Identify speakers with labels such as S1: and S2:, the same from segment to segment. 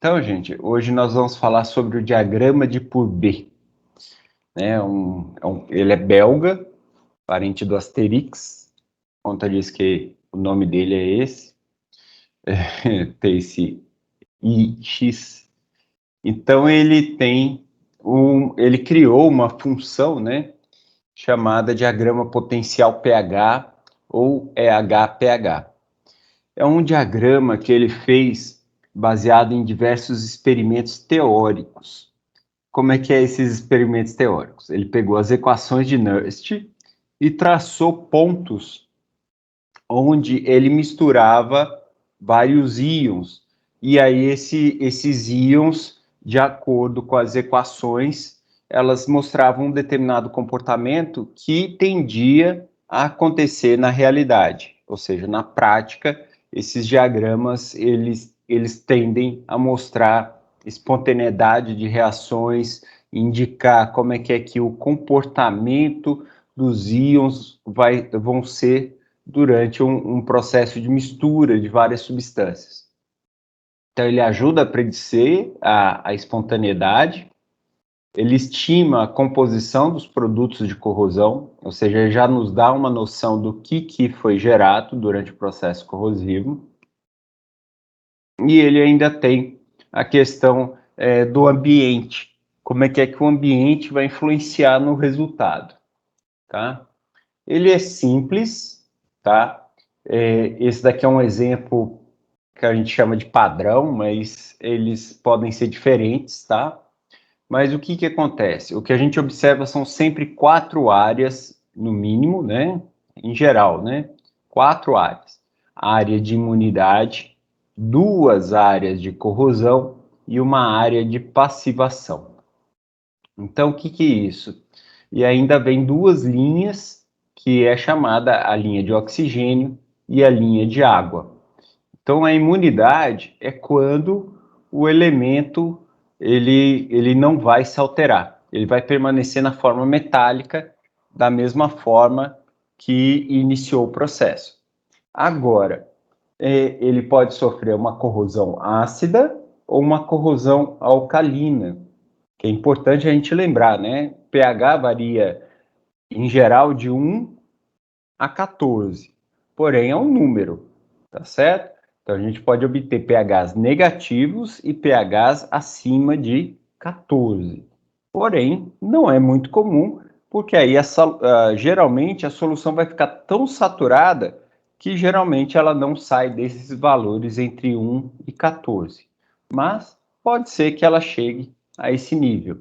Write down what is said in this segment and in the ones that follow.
S1: Então, gente, hoje nós vamos falar sobre o diagrama de Pourbet. Né? Ele é belga, parente do Asterix. Conta diz que o nome dele é esse. Tem esse IX. Então, ele criou uma função, né, chamada diagrama potencial pH ou EH-pH. É um diagrama que ele fez baseado em diversos experimentos teóricos. Como é que é esses experimentos teóricos? Ele pegou as equações de Nernst e traçou pontos onde ele misturava vários íons. E aí esses íons, de acordo com as equações, elas mostravam um determinado comportamento que tendia a acontecer na realidade. Ou seja, na prática, esses diagramas, eles tendem a mostrar espontaneidade de reações, indicar como é que o comportamento dos íons vão ser durante um processo de mistura de várias substâncias. Então, ele ajuda a predizer a espontaneidade, ele estima a composição dos produtos de corrosão, ou seja, ele já nos dá uma noção do que foi gerado durante o processo corrosivo. E ele ainda tem a questão do ambiente, como é que o ambiente vai influenciar no resultado, tá? Ele é simples, tá? Esse daqui é um exemplo que a gente chama de padrão, mas eles podem ser diferentes, tá? Mas o que acontece? O que a gente observa são sempre 4 áreas, no mínimo, né? Em geral, né? 4 áreas. A área de imunidade, 2 áreas de corrosão e uma área de passivação. Então, o que é isso? E ainda vem 2 linhas, que é chamada a linha de oxigênio e a linha de água. Então, a imunidade é quando o elemento ele não vai se alterar, ele vai permanecer na forma metálica da mesma forma que iniciou o processo. Agora, ele pode sofrer uma corrosão ácida ou uma corrosão alcalina, que é importante a gente lembrar, né? pH varia, em geral, de 1 a 14, porém é um número, tá certo? Então a gente pode obter pHs negativos e pHs acima de 14. Porém, não é muito comum, porque aí geralmente a solução vai ficar tão saturada que geralmente ela não sai desses valores entre 1 e 14. Mas pode ser que ela chegue a esse nível.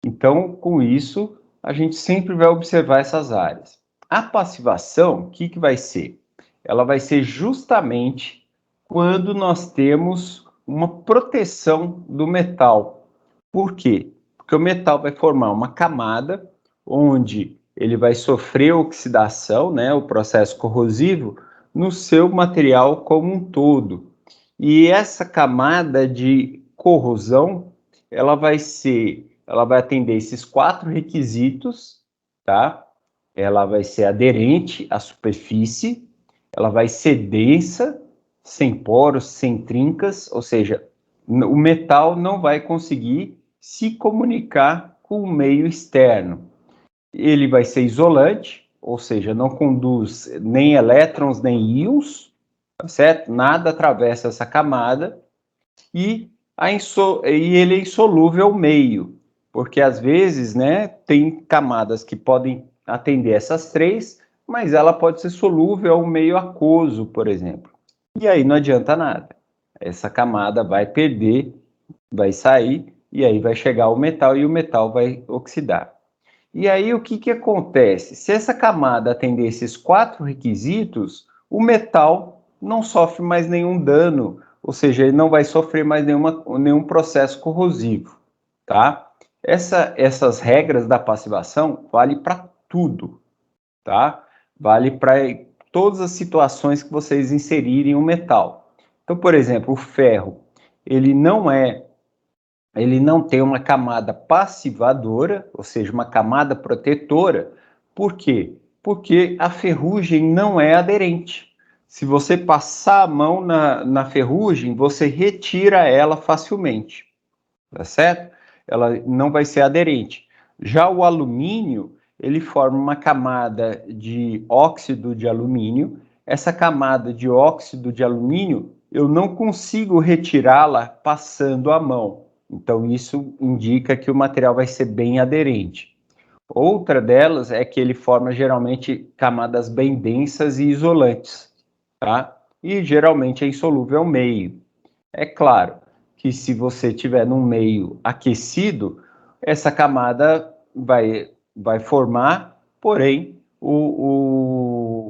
S1: Então, com isso, a gente sempre vai observar essas áreas. A passivação, o que vai ser? Ela vai ser justamente quando nós temos uma proteção do metal. Por quê? Porque o metal vai formar uma camada onde ele vai sofrer oxidação, né, o processo corrosivo, no seu material como um todo. E essa camada de corrosão, ela vai atender esses 4 requisitos, tá? Ela vai ser aderente à superfície, ela vai ser densa, sem poros, sem trincas, ou seja, o metal não vai conseguir se comunicar com o meio externo. Ele vai ser isolante, ou seja, não conduz nem elétrons nem íons, tá certo? Nada atravessa essa camada e ele é insolúvel ao meio, porque às vezes, né, tem camadas que podem atender essas 3, mas ela pode ser solúvel ao meio aquoso, por exemplo. E aí não adianta nada. Essa camada vai perder, vai sair, e aí vai chegar o metal e o metal vai oxidar. E aí o que acontece? Se essa camada atender esses 4 requisitos, o metal não sofre mais nenhum dano, ou seja, ele não vai sofrer mais nenhum processo corrosivo, tá? Essas regras da passivação valem para tudo, tá? Vale para todas as situações que vocês inserirem o metal. Então, por exemplo, o ferro, ele não tem uma camada passivadora, ou seja, uma camada protetora. Por quê? Porque a ferrugem não é aderente. Se você passar a mão na ferrugem, você retira ela facilmente, tá certo? Ela não vai ser aderente. Já o alumínio, ele forma uma camada de óxido de alumínio. Essa camada de óxido de alumínio, eu não consigo retirá-la passando a mão. Então, isso indica que o material vai ser bem aderente. Outra delas é que ele forma geralmente camadas bem densas e isolantes, tá? E geralmente é insolúvel ao meio. É claro que se você tiver num meio aquecido, essa camada vai formar, porém o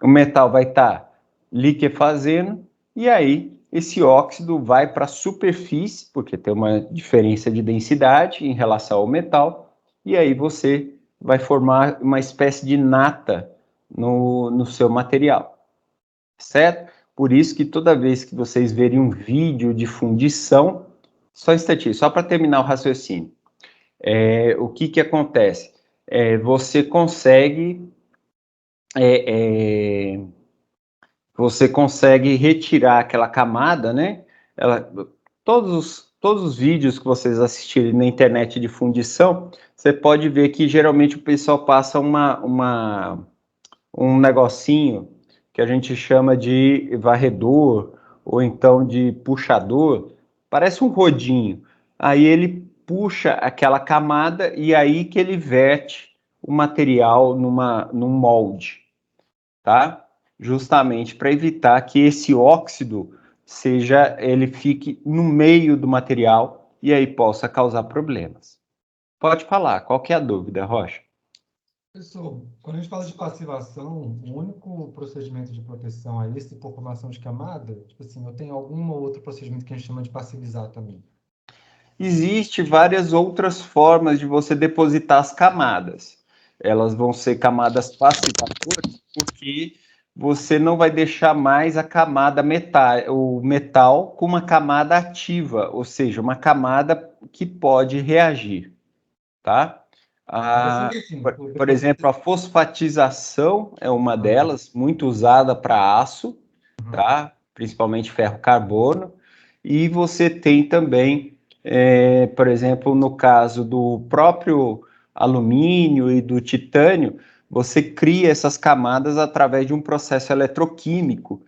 S1: metal vai estar liquefazendo e aí esse óxido vai para a superfície, porque tem uma diferença de densidade em relação ao metal, e aí você vai formar uma espécie de nata no seu material, certo? Por isso que toda vez que vocês verem um vídeo de fundição, só um instantinho, só para terminar o raciocínio, o que acontece? Você consegue é, é, você consegue retirar aquela camada, né? Todos os vídeos que vocês assistirem na internet de fundição, você pode ver que geralmente o pessoal passa um negocinho que a gente chama de varredor ou então de puxador, parece um rodinho. Aí ele puxa aquela camada e aí que ele verte o material num molde, tá? Justamente para evitar que esse óxido ele fique no meio do material e aí possa causar problemas. Pode falar, qual que é a dúvida, Rocha?
S2: Professor, quando a gente fala de passivação, o único procedimento de proteção é esse por formação de camada? Tipo assim, eu tenho algum outro procedimento que a gente chama de passivizar também?
S1: Existem várias outras formas de você depositar as camadas. Elas vão ser camadas passivadoras, porque você não vai deixar mais a camada o metal com uma camada ativa, ou seja, uma camada que pode reagir, tá?
S2: Assim,
S1: Por exemplo, a fosfatização é uma delas, muito usada para aço, tá? Principalmente ferro-carbono. E você tem também, por exemplo, no caso do próprio alumínio e do titânio, você cria essas camadas através de um processo eletroquímico,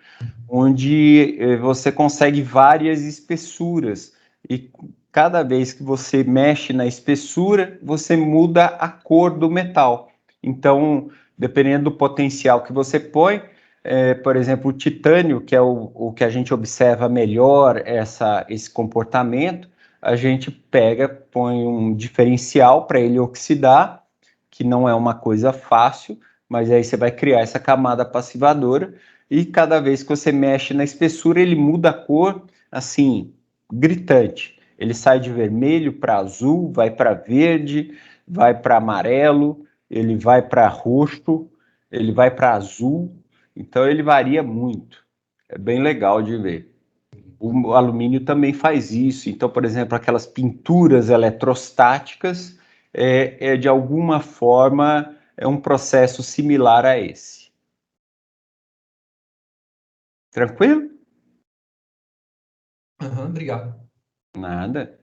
S1: onde você consegue várias espessuras. E cada vez que você mexe na espessura, você muda a cor do metal. Então, dependendo do potencial que você põe, por exemplo, o titânio, que é o que a gente observa melhor esse comportamento, a gente pega, põe um diferencial para ele oxidar, que não é uma coisa fácil, mas aí você vai criar essa camada passivadora e cada vez que você mexe na espessura, ele muda a cor, assim, gritante. Ele sai de vermelho para azul, vai para verde, vai para amarelo, ele vai para roxo, ele vai para azul. Então ele varia muito. É bem legal de ver. O alumínio também faz isso. Então, por exemplo, aquelas pinturas eletrostáticas de alguma forma é um processo similar a esse. Tranquilo?
S2: Obrigado.
S1: Nada.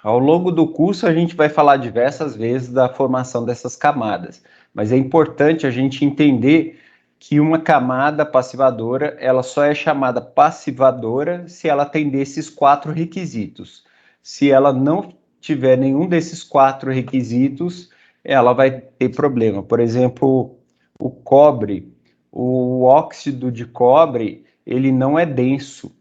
S1: Ao longo do curso, a gente vai falar diversas vezes da formação dessas camadas, mas é importante a gente entender que uma camada passivadora, ela só é chamada passivadora se ela atender esses 4 requisitos. Se ela não tiver nenhum desses 4 requisitos, ela vai ter problema. Por exemplo, o cobre, o óxido de cobre, ele não é denso,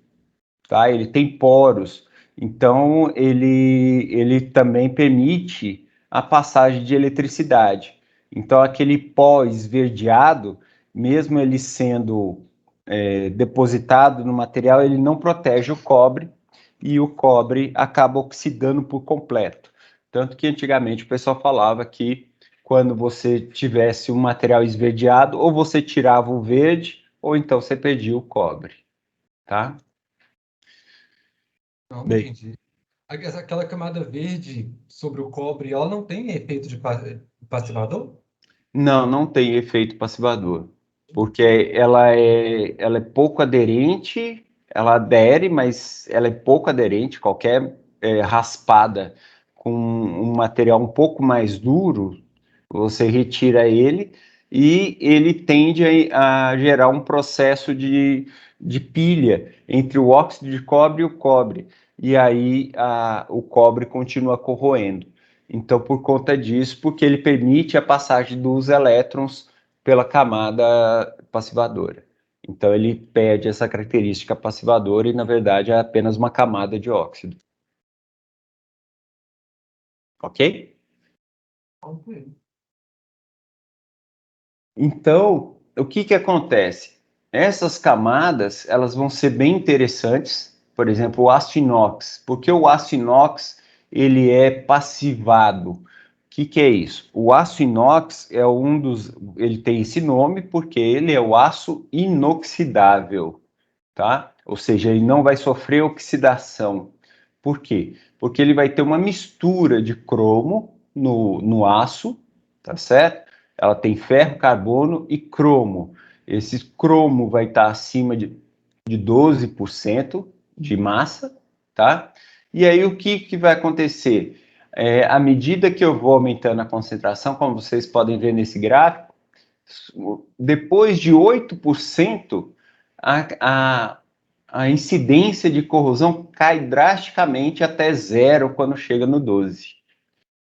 S1: tá? Ele tem poros, então ele também permite a passagem de eletricidade. Então aquele pó esverdeado, mesmo ele sendo depositado no material, ele não protege o cobre e o cobre acaba oxidando por completo. Tanto que antigamente o pessoal falava que quando você tivesse um material esverdeado, ou você tirava o verde, ou então você perdia o cobre, tá?
S2: Não,
S1: Bem,
S2: entendi. Aquela camada verde sobre o cobre, ela não tem efeito de passivador?
S1: não, não tem efeito passivador. porque ela é pouco aderente, ela adere, mas ela é pouco aderente, qualquer raspada com um material um pouco mais duro, você retira ele e ele tende a gerar um processo de pilha entre o óxido de cobre e o cobre, e aí o cobre continua corroendo. Então, por conta disso, porque ele permite a passagem dos elétrons pela camada passivadora. Então, ele perde essa característica passivadora e, na verdade, é apenas uma camada de óxido. Ok?
S2: Ok.
S1: Então, o que que acontece? Essas camadas, elas vão ser bem interessantes. Por exemplo, o aço inox. Porque o aço inox, ele é passivado. O que é isso? O aço inox é um dos... Ele tem esse nome porque ele é o aço inoxidável, tá? Ou seja, ele não vai sofrer oxidação. Por quê? Porque ele vai ter uma mistura de cromo no aço, tá certo? Ela tem ferro, carbono e cromo. Esse cromo vai estar acima de 12% de massa, tá? E aí o que vai acontecer? À medida que eu vou aumentando a concentração, como vocês podem ver nesse gráfico, depois de 8%, a, a, a incidência de corrosão cai drasticamente até zero quando chega no 12.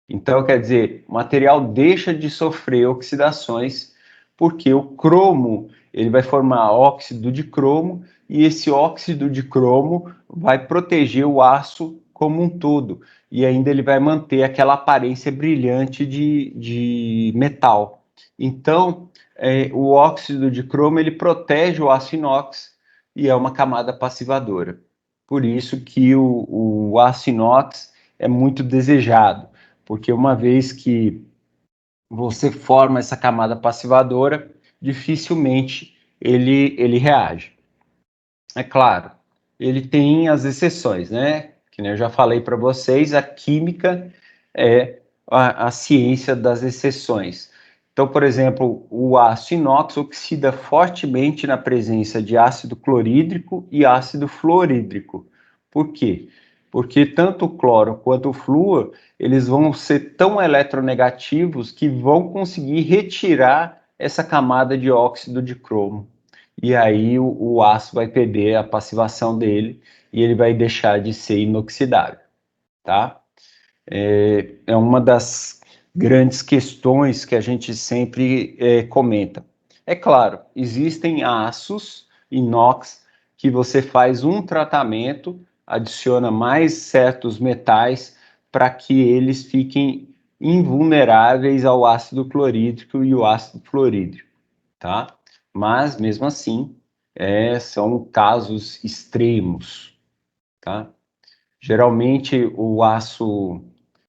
S1: Então, quer dizer, o material deixa de sofrer oxidações, porque o cromo ele vai formar óxido de cromo, e esse óxido de cromo vai proteger o aço como um todo, e ainda ele vai manter aquela aparência brilhante de metal. Então, o óxido de cromo ele protege o aço inox e é uma camada passivadora. Por isso que o aço inox é muito desejado, porque uma vez que você forma essa camada passivadora, dificilmente ele reage. É claro, ele tem as exceções, né? Que eu já falei para vocês, a química é a ciência das exceções. Então, por exemplo, o aço inox oxida fortemente na presença de ácido clorídrico e ácido fluorídrico. Por quê? Porque tanto o cloro quanto o flúor, eles vão ser tão eletronegativos que vão conseguir retirar essa camada de óxido de cromo. E aí o aço vai perder a passivação dele e ele vai deixar de ser inoxidável, tá? É uma das grandes questões que a gente sempre comenta. É claro, existem aços inox que você faz um tratamento, adiciona mais certos metais para que eles fiquem invulneráveis ao ácido clorídrico e o ácido fluorídrico, tá? Mas, mesmo assim, são casos extremos, tá? Geralmente, o aço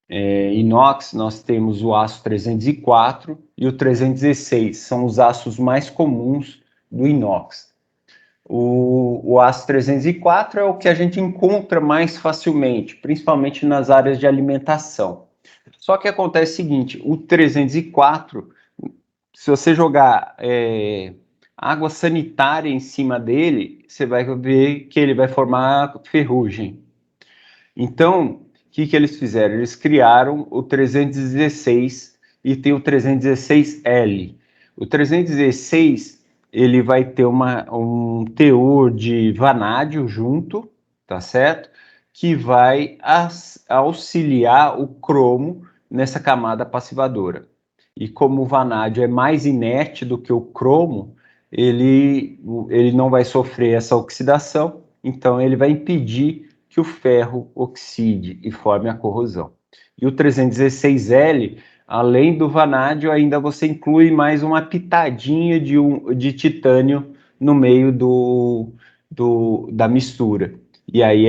S1: inox, nós temos o aço 304 e o 316, são os aços mais comuns do inox. O aço 304 é o que a gente encontra mais facilmente, principalmente nas áreas de alimentação. Só que acontece o seguinte, o 304, se você jogar água sanitária em cima dele, você vai ver que ele vai formar ferrugem. Então, o que eles fizeram? Eles criaram o 316 e tem o 316L. O 316 ele vai ter um teor de vanádio junto, tá certo? Que vai auxiliar o cromo nessa camada passivadora. E como o vanádio é mais inerte do que o cromo, ele não vai sofrer essa oxidação, então ele vai impedir que o ferro oxide e forme a corrosão. E o 316L, além do vanádio, ainda você inclui mais uma pitadinha de titânio no meio da mistura. E aí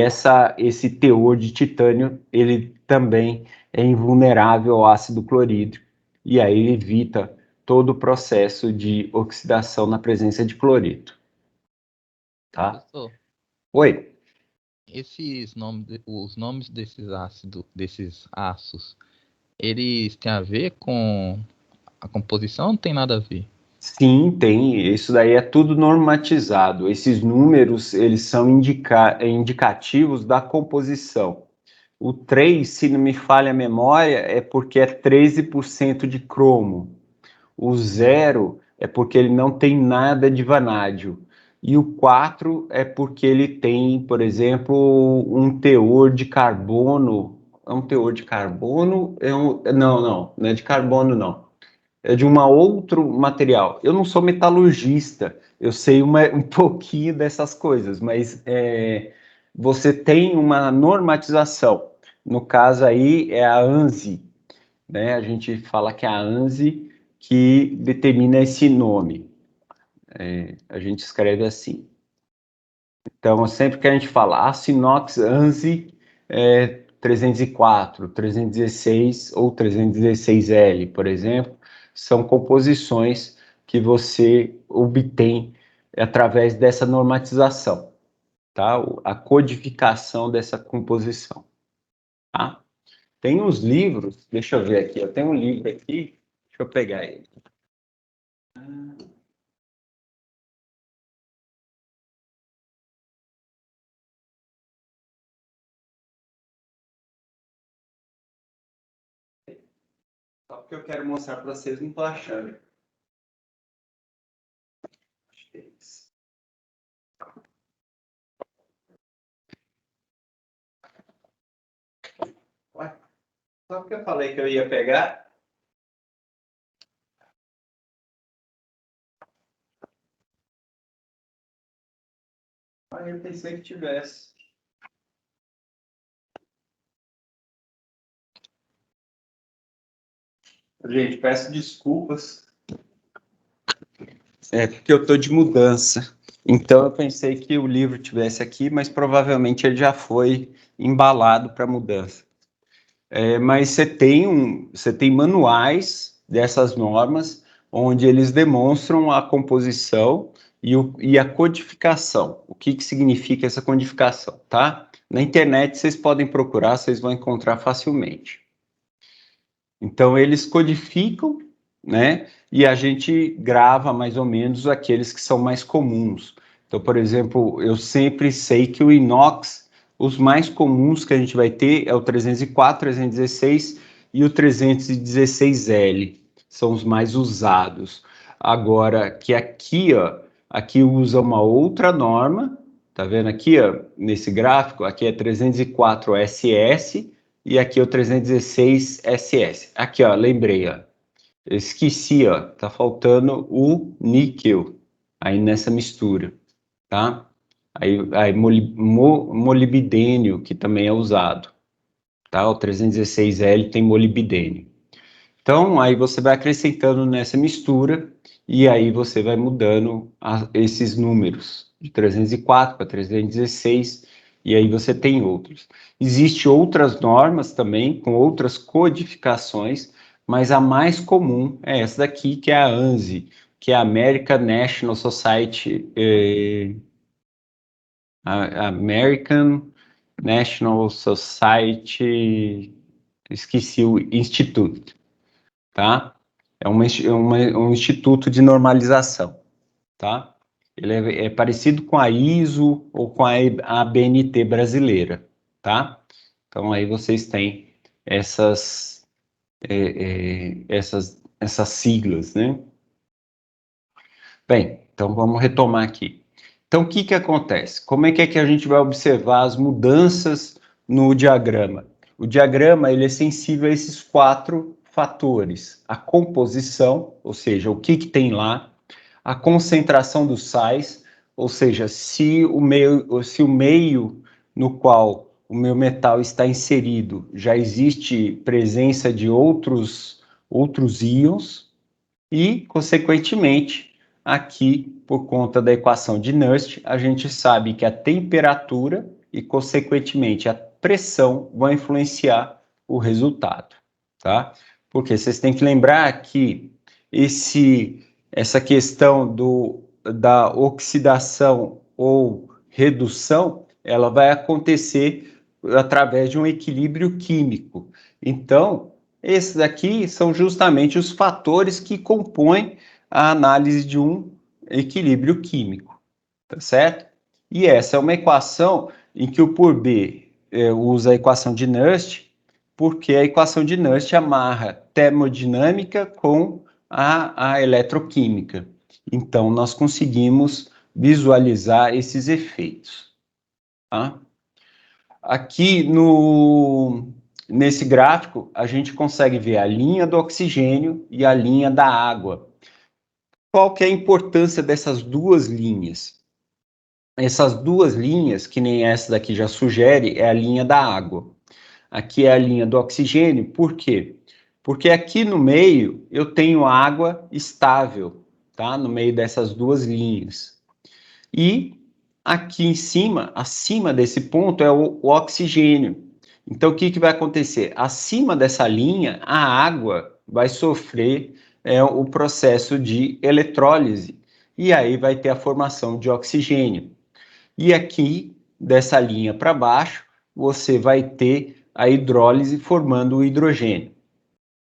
S1: esse teor de titânio, ele também é invulnerável ao ácido clorídrico, e aí evita todo o processo de oxidação na presença de cloreto. Tá?
S3: Professor,
S1: Oi.
S3: os nomes desses aços, eles têm a ver com a composição ou não tem nada a ver?
S1: Sim, tem. Isso daí é tudo normatizado. Esses números, eles são indicativos da composição. O 3, se não me falha a memória, é porque é 13% de cromo. O 0 é porque ele não tem nada de vanádio. E o 4 é porque ele tem, por exemplo, um teor de carbono. É um teor de carbono? Não é de carbono, não. É de um outro material. Eu não sou metalurgista, eu sei um pouquinho dessas coisas, mas você tem uma normatização. No caso aí é a ANSI, né? A gente fala que é a ANSI que determina esse nome. A gente escreve assim. Então, sempre que a gente fala aço inox ANSI 304, 316 ou 316L, por exemplo, são composições que você obtém através dessa normatização, tá? A codificação dessa composição, tá? Tem uns livros, deixa eu ver aqui, eu tenho um livro aqui, deixa eu pegar ele. Só porque eu quero mostrar para vocês, não estou achando. Acho que é isso. Ué, só porque eu falei que eu ia pegar. Aí eu pensei que tivesse. Gente, peço desculpas. É porque eu estou de mudança. Então eu pensei que o livro tivesse aqui, mas provavelmente ele já foi embalado para mudança. Mas você tem manuais dessas normas, onde eles demonstram a composição e a codificação. O que significa essa codificação, tá? Na internet vocês podem procurar, vocês vão encontrar facilmente. Então, eles codificam, né? E a gente grava mais ou menos aqueles que são mais comuns. Então, por exemplo, eu sempre sei que o inox, os mais comuns que a gente vai ter é o 304, 316 e o 316L. São os mais usados. Agora, que aqui, ó, aqui usa uma outra norma, tá vendo aqui, ó, nesse gráfico? Aqui é 304 SS e aqui é o 316 SS. Aqui, ó, lembrei, ó. Eu esqueci, ó, tá faltando o níquel aí nessa mistura, tá? Aí molibdênio, que também é usado, tá? O 316L tem molibdênio. Então, aí você vai acrescentando nessa mistura e aí você vai mudando esses números de 304 para 316 e aí você tem outros. Existem outras normas também com outras codificações, mas a mais comum é essa daqui, que é a ANSI, que é a American National Society, American National Society, esqueci o instituto, tá? É um instituto de normalização, tá? Ele é parecido com a ISO ou com a ABNT brasileira, tá? Então aí vocês têm essas siglas, né? Bem, então vamos retomar aqui. Então o que que acontece? Como é que a gente vai observar as mudanças no diagrama? O diagrama ele é sensível a esses 4 fatores: a composição, ou seja, o que tem lá, a concentração dos sais, ou seja, se o meio no qual o meu metal está inserido já existe presença de outros íons e, consequentemente, aqui, por conta da equação de Nernst, a gente sabe que a temperatura e, consequentemente, a pressão vão influenciar o resultado, tá? Porque vocês têm que lembrar que essa questão da oxidação ou redução, ela vai acontecer através de um equilíbrio químico. Então, esses aqui são justamente os fatores que compõem a análise de um equilíbrio químico, tá certo? E essa é uma equação em que o por B usa a equação de Nernst, porque a equação de Nernst amarra termodinâmica com a eletroquímica. Então, nós conseguimos visualizar esses efeitos. Tá? Aqui nesse gráfico, a gente consegue ver a linha do oxigênio e a linha da água. Qual que é a importância dessas duas linhas? Essas duas linhas, que nem essa daqui já sugere, é a linha da água. Aqui é a linha do oxigênio, por quê? Porque aqui no meio eu tenho água estável, tá? No meio dessas duas linhas. E aqui em cima, acima desse ponto, é o oxigênio. Então, o que vai acontecer? Acima dessa linha, a água vai sofrer o processo de eletrólise. E aí vai ter a formação de oxigênio. E aqui, dessa linha para baixo, você vai ter a hidrólise formando o hidrogênio.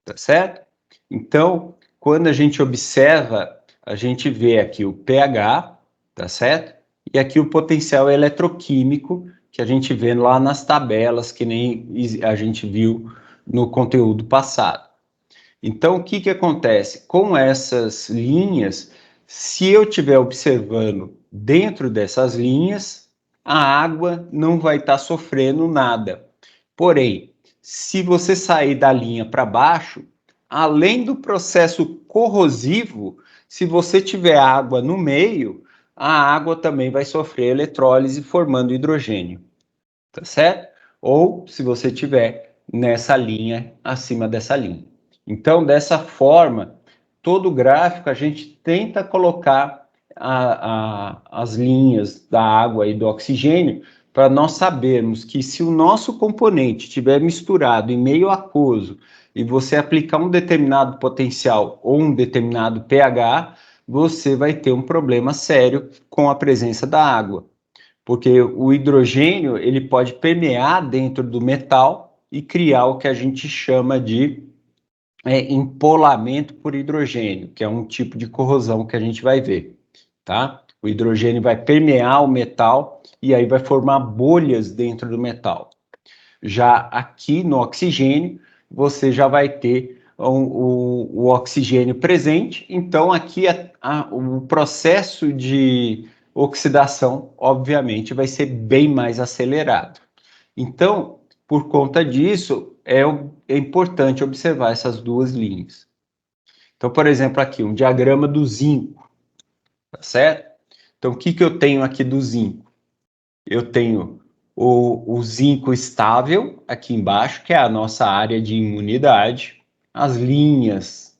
S1: Tá certo? Então, quando a gente observa, a gente vê aqui o pH, tá certo? E aqui o potencial eletroquímico, que a gente vê lá nas tabelas, que nem a gente viu no conteúdo passado. Então, o que acontece? Com essas linhas, se eu estiver observando dentro dessas linhas, a água não vai estar sofrendo nada. Porém, se você sair da linha para baixo, além do processo corrosivo, se você tiver água no meio, a água também vai sofrer eletrólise formando hidrogênio, tá certo? Ou se você tiver nessa linha, acima dessa linha. Então, dessa forma, todo gráfico a gente tenta colocar as linhas da água e do oxigênio para nós sabermos que se o nosso componente estiver misturado em meio aquoso e você aplicar um determinado potencial ou um determinado pH, você vai ter um problema sério com a presença da água. Porque o hidrogênio ele pode permear dentro do metal e criar o que a gente chama de empolamento por hidrogênio, que é um tipo de corrosão que a gente vai ver, tá? O hidrogênio vai permear o metal e aí vai formar bolhas dentro do metal. Já aqui no oxigênio, você já vai ter o oxigênio presente, então aqui o processo de oxidação, obviamente, vai ser bem mais acelerado. Então, por conta disso, é importante observar essas duas linhas. Então, por exemplo, aqui, um diagrama do zinco, tá certo? Então, o que eu tenho aqui do zinco? Eu tenho o zinco estável aqui embaixo, que é a nossa área de imunidade, as linhas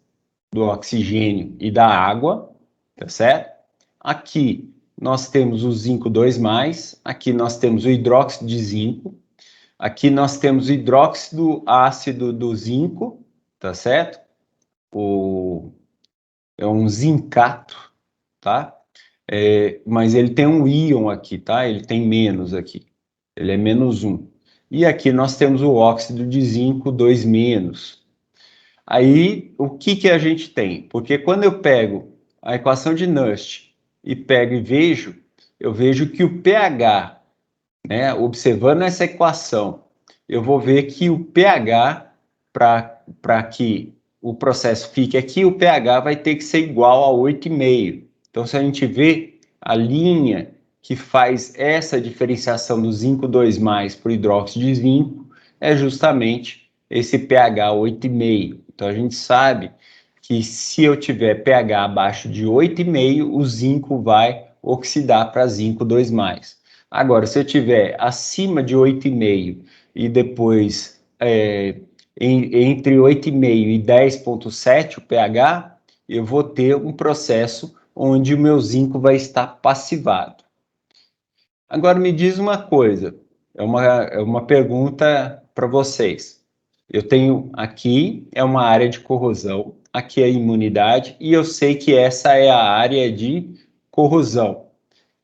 S1: do oxigênio e da água, tá certo? Aqui nós temos o zinco 2+, aqui nós temos o hidróxido de zinco, aqui nós temos o hidróxido ácido do zinco, tá certo? É um zincato, tá? Mas ele tem um íon aqui, tá? Ele tem menos aqui. Ele é -1. E aqui nós temos o óxido de zinco 2-. Aí, o que a gente tem? Porque quando eu pego a equação de Nernst e pego e vejo, eu vejo que o pH, né, observando essa equação, eu vou ver que o pH, para que o processo fique aqui, o pH vai ter que ser igual a 8,5. Então, se a gente vê a linha que faz essa diferenciação do zinco 2+ para o hidróxido de zinco, é justamente esse pH 8,5. Então, a gente sabe que se eu tiver pH abaixo de 8,5, o zinco vai oxidar para zinco 2+. Agora, se eu tiver acima de 8,5 e depois entre 8,5 e 10,7 o pH, eu vou ter um processo onde o meu zinco vai estar passivado. Agora me diz uma coisa, é uma pergunta para vocês. Eu tenho aqui, é uma área de corrosão, aqui é a imunidade, e eu sei que essa é a área de corrosão.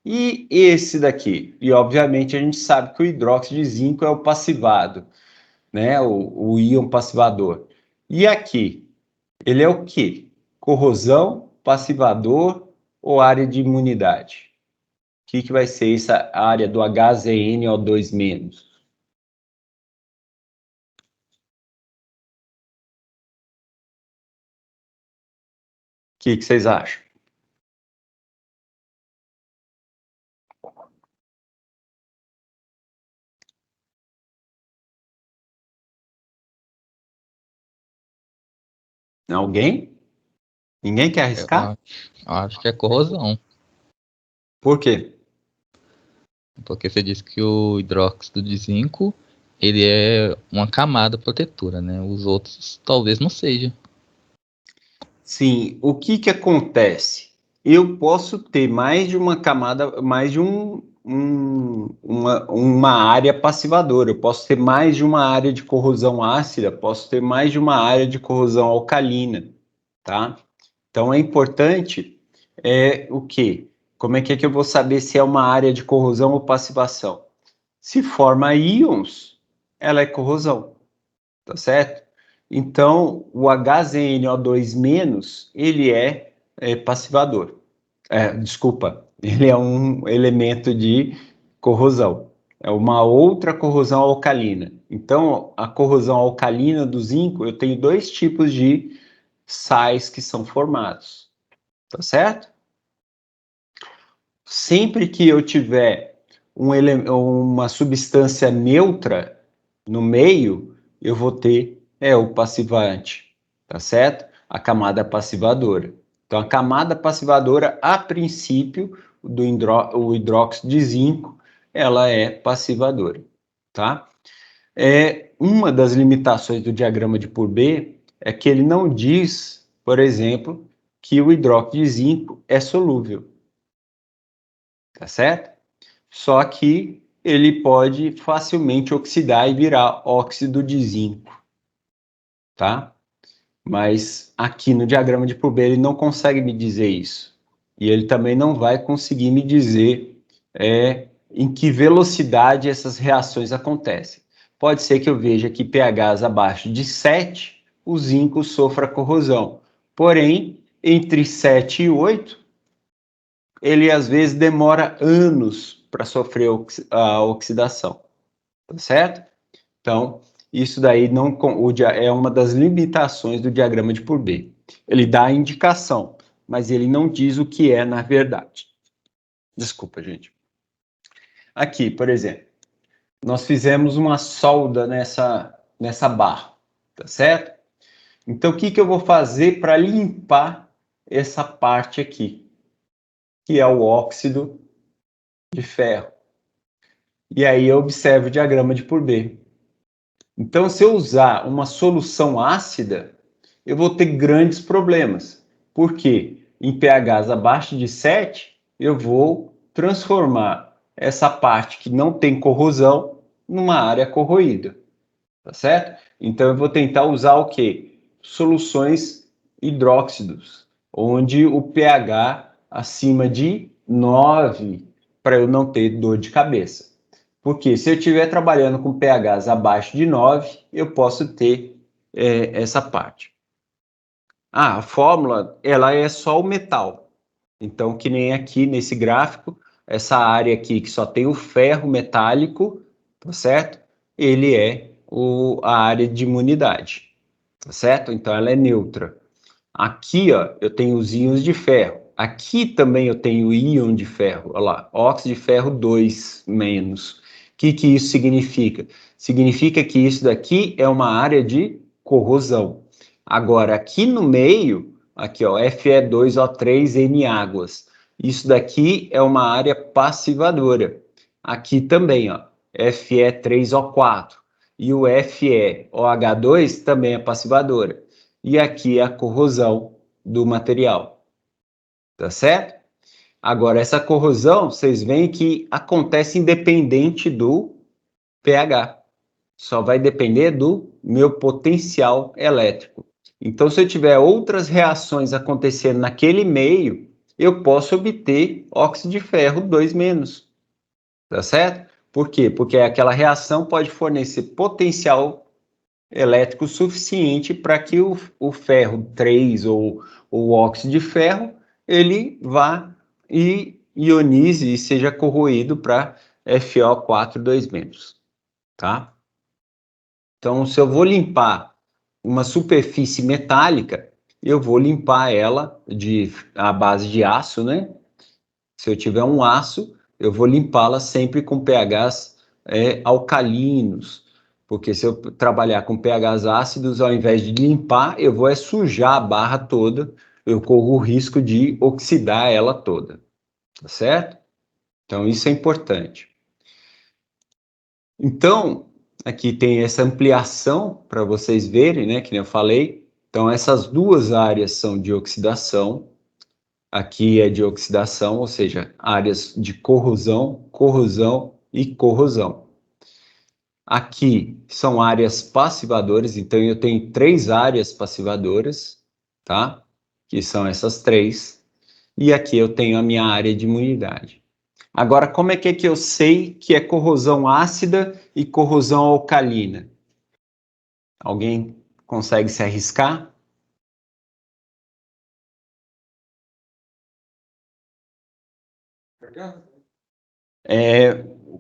S1: E esse daqui? E obviamente a gente sabe que o hidróxido de zinco é o passivado, né? O íon passivador. E aqui? Ele é o quê? Corrosão passivador ou área de imunidade? O que vai ser essa área do HZNO2-? O que vocês acham? Alguém? Ninguém quer arriscar?
S3: Acho que é corrosão.
S1: Por quê?
S3: Porque você disse que o hidróxido de zinco, ele é uma camada protetora, né? Os outros talvez não seja.
S1: Sim, o que acontece? Eu posso ter mais de uma camada, mais de uma área passivadora. Eu posso ter mais de uma área de corrosão ácida, posso ter mais de uma área de corrosão alcalina, tá? Então é importante o quê? Como é que eu vou saber se é uma área de corrosão ou passivação? Se forma íons, ela é corrosão, tá certo? Então, o HZNO2-, ele é passivador. Desculpa, ele é um elemento de corrosão. É uma outra corrosão alcalina. Então, a corrosão alcalina do zinco, eu tenho dois tipos de sais que são formados, tá certo? Sempre que eu tiver uma substância neutra no meio, eu vou ter o passivante, tá certo? A camada passivadora. Então, a camada passivadora, a princípio, o hidróxido de zinco, ela é passivadora, tá? Uma das limitações do diagrama de Purbe é que ele não diz, por exemplo, que o hidróxido de zinco é solúvel, tá certo? Só que ele pode facilmente oxidar e virar óxido de zinco, tá? Mas aqui no diagrama de Purbe ele não consegue me dizer isso. E ele também não vai conseguir me dizer em que velocidade essas reações acontecem. Pode ser que eu veja que pHs abaixo de 7, o zinco sofra corrosão. Porém, entre 7 e 8, ele às vezes demora anos para sofrer a oxidação, tá certo? Então, isso daí não é uma das limitações do diagrama de Purbe. Ele dá a indicação, mas ele não diz o que é na verdade. Desculpa, gente. Aqui, por exemplo, nós fizemos uma solda nessa barra, tá certo? Então, o que eu vou fazer para limpar essa parte aqui, que é o óxido de ferro? E aí eu observo o diagrama de Purbe. Então, se eu usar uma solução ácida, eu vou ter grandes problemas. Por quê? Em pHs abaixo de 7, eu vou transformar essa parte que não tem corrosão numa área corroída, tá certo? Então, eu vou tentar usar o quê? Soluções hidróxidos, onde o pH acima de 9, para eu não ter dor de cabeça. Porque se eu estiver trabalhando com pHs abaixo de 9, eu posso ter essa parte. A fórmula, ela é só o metal. Então, que nem aqui nesse gráfico, essa área aqui que só tem o ferro metálico, tá certo? Ele é a área de imunidade, tá certo? Então, ela é neutra. Aqui, ó, eu tenho os íons de ferro. Aqui também eu tenho íon de ferro, olha lá, óxido de ferro 2-. O que isso significa? Significa que isso daqui é uma área de corrosão. Agora, aqui no meio, aqui, ó, Fe2O3N águas. Isso daqui é uma área passivadora. Aqui também, ó, Fe3O4. E o FeOH2 também é passivadora. E aqui é a corrosão do material, tá certo? Agora, essa corrosão, vocês veem que acontece independente do pH. Só vai depender do meu potencial elétrico. Então, se eu tiver outras reações acontecendo naquele meio, eu posso obter óxido de ferro 2-, tá certo? Por quê? Porque aquela reação pode fornecer potencial elétrico suficiente para que o ferro 3 ou o óxido de ferro ele vá e ionize e seja corroído para FO4 2 tá? Então, se eu vou limpar uma superfície metálica, eu vou limpar ela à base de aço, né? Se eu tiver um aço, eu vou limpá-la sempre com pHs alcalinos, porque se eu trabalhar com pHs ácidos, ao invés de limpar, eu vou sujar a barra toda, eu corro o risco de oxidar ela toda, tá certo? Então, isso é importante. Então, aqui tem essa ampliação para vocês verem, né, que eu falei. Então, essas duas áreas são de oxidação. Aqui é de oxidação, ou seja, áreas de corrosão, corrosão e corrosão. Aqui são áreas passivadoras, então eu tenho 3 áreas passivadoras, tá? Que são essas 3. E aqui eu tenho a minha área de imunidade. Agora, como é que eu sei que é corrosão ácida e corrosão alcalina? Alguém consegue se arriscar?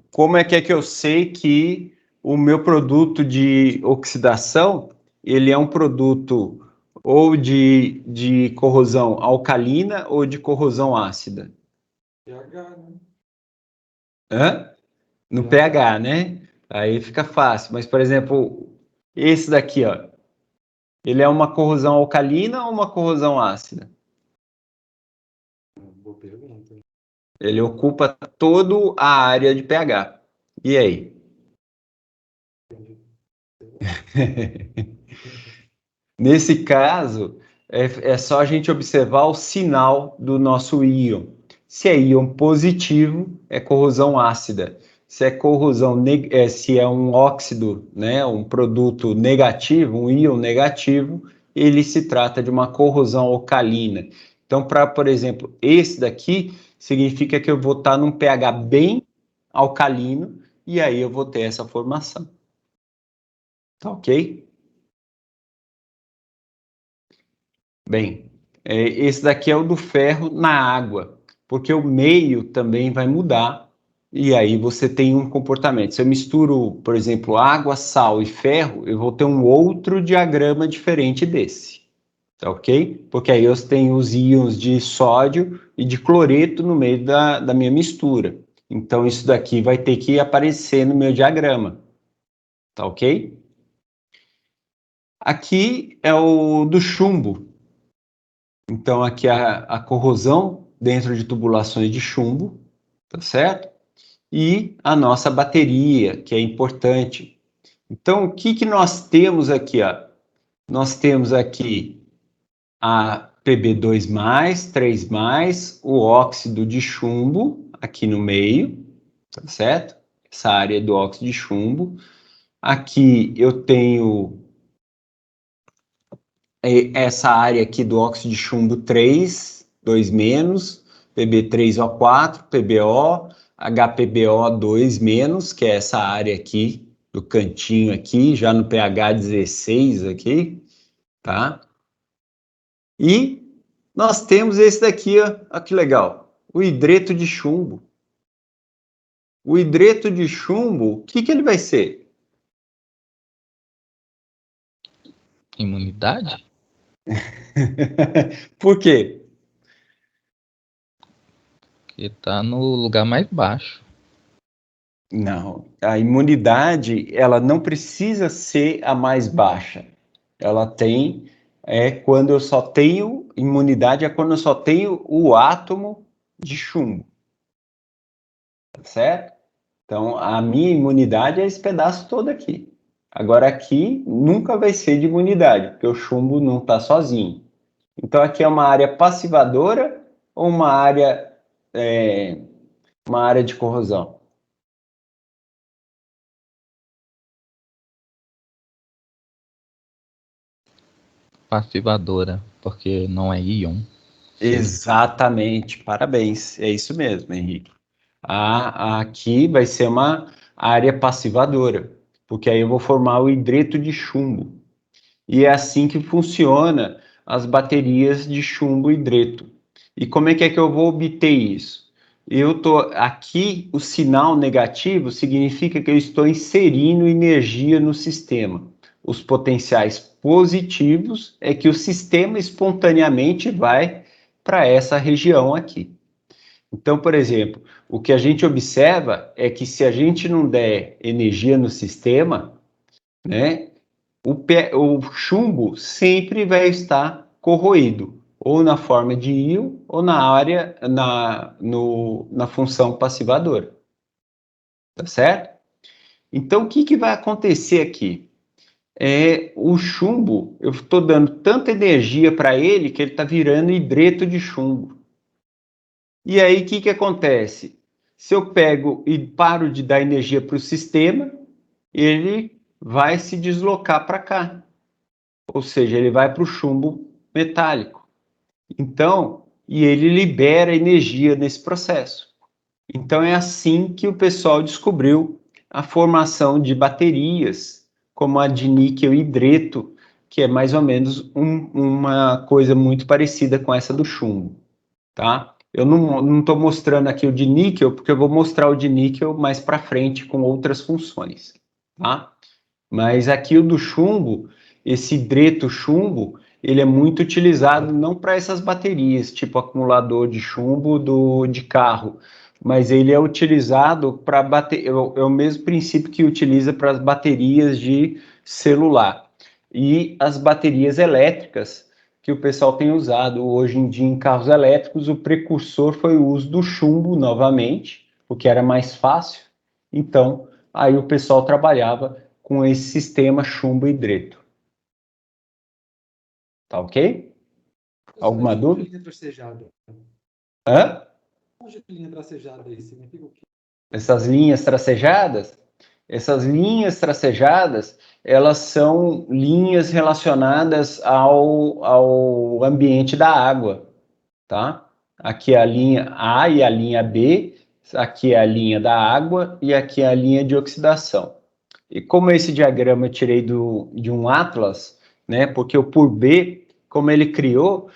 S1: Como é que eu sei que o meu produto de oxidação, ele é um produto ou de corrosão alcalina ou de corrosão ácida?
S2: pH, né?
S1: Hã? No pH, né? Aí fica fácil. Mas, por exemplo, esse daqui, ó, ele é uma corrosão alcalina ou uma corrosão ácida?
S2: Boa pergunta.
S1: Ele ocupa toda a área de pH. E aí? Nesse caso, é só a gente observar o sinal do nosso íon. Se é íon positivo, é corrosão ácida. Se é se é um óxido, né, um produto negativo, um íon negativo, ele se trata de uma corrosão alcalina. Então, por exemplo, esse daqui significa que eu vou estar num pH bem alcalino e aí eu vou ter essa formação. Tá ok? Bem, esse daqui é o do ferro na água, porque o meio também vai mudar e aí você tem um comportamento. Se eu misturo, por exemplo, água, sal e ferro, eu vou ter um outro diagrama diferente desse, tá ok? Porque aí eu tenho os íons de sódio e de cloreto no meio da minha mistura. Então isso daqui vai ter que aparecer no meu diagrama, tá ok? Aqui é o do chumbo. Então, aqui a corrosão dentro de tubulações de chumbo, tá certo? E a nossa bateria, que é importante. Então, o que nós temos aqui? Ó? Nós temos aqui a Pb2+, 3+, o óxido de chumbo aqui no meio, tá certo? Essa área do óxido de chumbo. Aqui eu tenho essa área aqui do óxido de chumbo 3, 2-, Pb3O4, PbO, HPbO2-, que é essa área aqui, do cantinho aqui, já no pH 16 aqui, tá? E nós temos esse daqui, ó que legal, o hidreto de chumbo. O hidreto de chumbo, o que ele vai ser?
S3: Imunidade?
S1: Por quê?
S3: Que tá no lugar mais baixo.
S1: Não, a imunidade, ela não precisa ser a mais baixa. Ela tem, quando eu só tenho, imunidade é quando eu só tenho o átomo de chumbo, tá certo? Então, a minha imunidade é esse pedaço todo aqui. Agora, aqui nunca vai ser de imunidade, porque o chumbo não está sozinho. Então, aqui é uma área passivadora ou uma área de corrosão?
S3: Passivadora, porque não é íon.
S1: Exatamente, parabéns, é isso mesmo, Henrique. Aqui vai ser uma área passivadora, porque aí eu vou formar o hidreto de chumbo. E é assim que funciona as baterias de chumbo hidreto. E como é que eu vou obter isso? Eu tô aqui, o sinal negativo significa que eu estou inserindo energia no sistema. Os potenciais positivos é que o sistema espontaneamente vai para essa região aqui. Então, por exemplo, o que a gente observa é que se a gente não der energia no sistema, né, o chumbo sempre vai estar corroído, ou na forma de íon, ou na função passivadora. Tá certo? Então, o que vai acontecer aqui? O chumbo, eu estou dando tanta energia para ele que ele está virando hidreto de chumbo. E aí, o que acontece? Se eu pego e paro de dar energia para o sistema, ele vai se deslocar para cá. Ou seja, ele vai para o chumbo metálico. Então, e ele libera energia nesse processo. Então, é assim que o pessoal descobriu a formação de baterias, como a de níquel hidreto, que é mais ou menos uma coisa muito parecida com essa do chumbo, tá? Eu não estou mostrando aqui o de níquel, porque eu vou mostrar o de níquel mais para frente com outras funções, tá? Mas aqui o do chumbo, esse hidreto chumbo, ele é muito utilizado não para essas baterias, tipo acumulador de chumbo de carro, mas ele é utilizado para bater, é o mesmo princípio que utiliza para as baterias de celular. E as baterias elétricas que o pessoal tem usado hoje em dia em carros elétricos, o precursor foi o uso do chumbo novamente, porque era mais fácil. Então, aí o pessoal trabalhava com esse sistema chumbo-hidreto. Tá ok? Alguma dúvida?
S2: Linha tracejada.
S1: Hã?
S2: Linha tracejada aí significa o quê?
S1: Essas linhas tracejadas? Essas linhas tracejadas, elas são linhas relacionadas ao ambiente da água, tá? Aqui é a linha A e a linha B, aqui é a linha da água e aqui é a linha de oxidação. E como esse diagrama eu tirei de um atlas, né? Porque o Purbe, como ele criou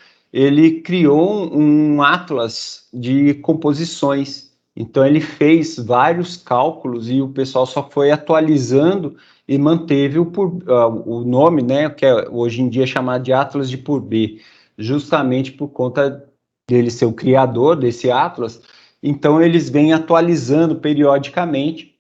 S1: um atlas de composições. Então ele fez vários cálculos e o pessoal só foi atualizando e manteve o nome, né? Que é, hoje em dia é chamado de Atlas de Purbe, justamente por conta dele ser o criador desse atlas. Então eles vêm atualizando periodicamente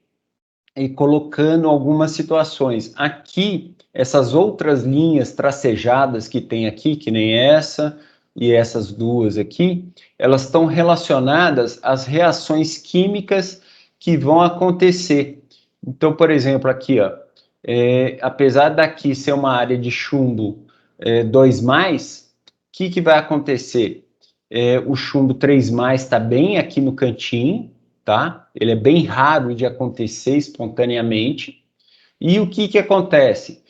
S1: e colocando algumas situações. Aqui, essas outras linhas tracejadas que tem aqui, que nem essa e essas duas aqui, elas estão relacionadas às reações químicas que vão acontecer. Então, por exemplo, aqui, ó, apesar daqui ser uma área de chumbo 2+, o que vai acontecer? O chumbo 3+ está bem aqui no cantinho, tá? Ele é bem raro de acontecer espontaneamente. E o que acontece?